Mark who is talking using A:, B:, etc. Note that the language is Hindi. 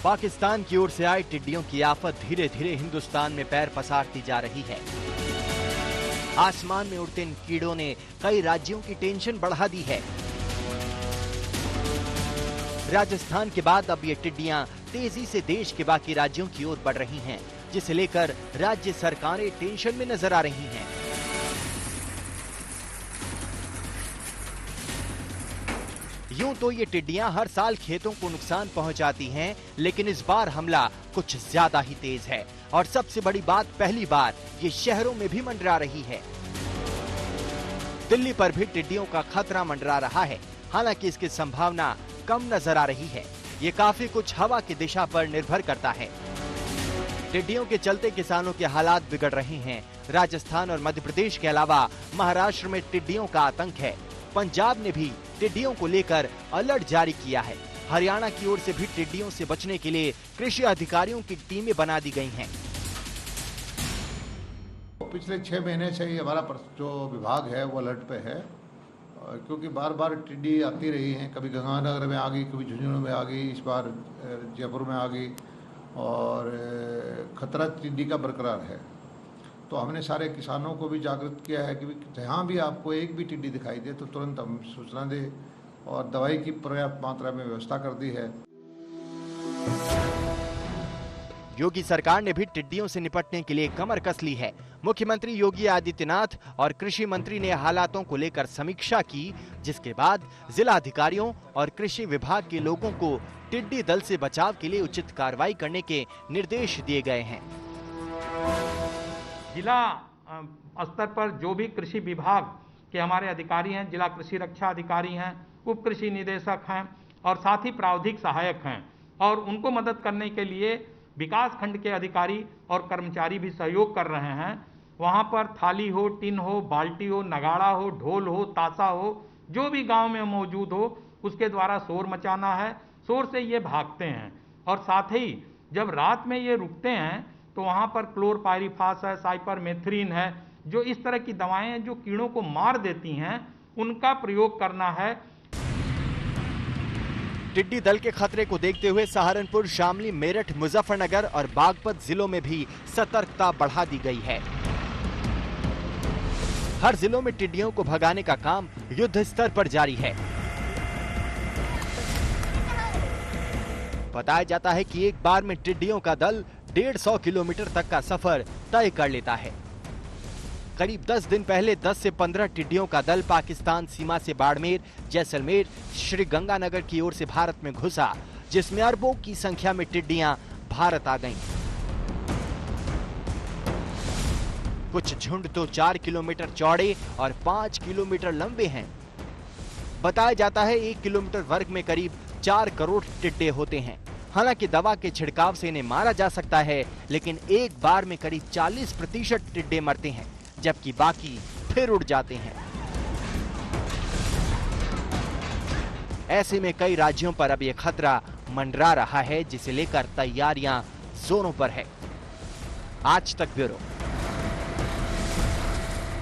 A: पाकिस्तान की ओर से आए टिड्डियों की आफत धीरे धीरे हिंदुस्तान में पैर पसारती जा रही है। आसमान में उड़ते इन कीड़ों ने कई राज्यों की टेंशन बढ़ा दी है। राजस्थान के बाद अब ये टिड्डियां तेजी से देश के बाकी राज्यों की ओर बढ़ रही हैं, जिसे लेकर राज्य सरकारें टेंशन में नजर आ रही हैं। यूं तो ये टिड्डियां हर साल खेतों को नुकसान पहुंचाती हैं, लेकिन इस बार हमला कुछ ज्यादा ही तेज है और सबसे बड़ी बात, पहली बार ये शहरों में भी मंडरा रही है। दिल्ली पर भी टिड्डियों का खतरा मंडरा रहा है, हालांकि इसकी संभावना कम नजर आ रही है। ये काफी कुछ हवा की दिशा पर निर्भर करता है। टिड्डियों के चलते किसानों के हालात बिगड़ रहे हैं। राजस्थान और मध्य प्रदेश के अलावा महाराष्ट्र में टिड्डियों का आतंक है। पंजाब ने भी टिड्डियों को लेकर अलर्ट जारी किया है। हरियाणा की ओर से भी टिड्डियों से बचने के लिए कृषि अधिकारियों की टीमें बना दी गई हैं।
B: पिछले 6 महीने से ही हमारा जो विभाग है वो अलर्ट पे है, क्योंकि बार बार टिड्डी आती रही हैं। कभी गंगानगर में आ गई, कभी झुंझुनू में आ गई, इस बार जयपुर में आ गई और खतरा टिड्डी का बरकरार है। तो हमने सारे किसानों को भी जागृत किया है कि जहाँ भी आपको एक भी टिड्डी दिखाई दे तो तुरंत हम सूचना दें, और दवाई की पर्याप्त मात्रा में व्यवस्था कर दी है।
A: योगी सरकार ने भी टिड्डियों से निपटने के लिए कमर कस ली है। मुख्यमंत्री योगी आदित्यनाथ और कृषि मंत्री ने हालातों को लेकर समीक्षा की, जिसके बाद जिला अधिकारियों और कृषि विभाग के लोगों को टिड्डी दल से बचाव के लिए उचित कार्रवाई करने के निर्देश दिए गए हैं।
C: जिला स्तर पर जो भी कृषि विभाग के हमारे अधिकारी हैं, जिला कृषि रक्षा अधिकारी हैं, उप कृषि निदेशक हैं और साथ ही प्रावधानिक सहायक हैं, और उनको मदद करने के लिए विकास खंड के अधिकारी और कर्मचारी भी सहयोग कर रहे हैं। वहां पर थाली हो, टिन हो, बाल्टी हो, नगाड़ा हो, ढोल हो, ताशा हो, जो भी गांव में मौजूद हो, उसके द्वारा शोर मचाना है। शोर से ये भागते हैं, और साथ ही जब रात में ये रुकते हैं तो वहां पर क्लोरपाइरिफास है, साइपरमेथ्रिन है, जो इस तरह की दवाएं जो कीड़ों को मार देती हैं, उनका प्रयोग करना है।
A: टिड्डी दल के खतरे को देखते हुए सहारनपुर, शामली, मेरठ, मुजफ्फरनगर और बागपत जिलों में भी सतर्कता बढ़ा दी गई है। हर जिलों में टिड्डियों को भगाने का काम युद्ध स्तर पर जारी है। बताया जाता है कि एक बार में टिड्डियों का दल 150 किलोमीटर तक का सफर तय कर लेता है। करीब 10 दिन पहले 10 से 15 टिड्डियों का दल पाकिस्तान सीमा से बाड़मेर, जैसलमेर, श्री गंगानगर की ओर से भारत में घुसा, जिसमें अरबों की संख्या में टिड्डियां भारत आ गईं। कुछ झुंड तो 4 किलोमीटर चौड़े और 5 किलोमीटर लंबे हैं। बताया जाता है 1 किलोमीटर वर्ग में करीब 4 करोड़ टिड्डे होते हैं। हालांकि दवा के छिड़काव से इन्हें मारा जा सकता है, लेकिन एक बार में करीब 40% टिड्डे मरते हैं, जबकि बाकी फिर उड़ जाते हैं। ऐसे में कई राज्यों पर अब यह खतरा मंडरा रहा है, जिसे लेकर तैयारियां जोरों पर है। आज तक ब्यूरो।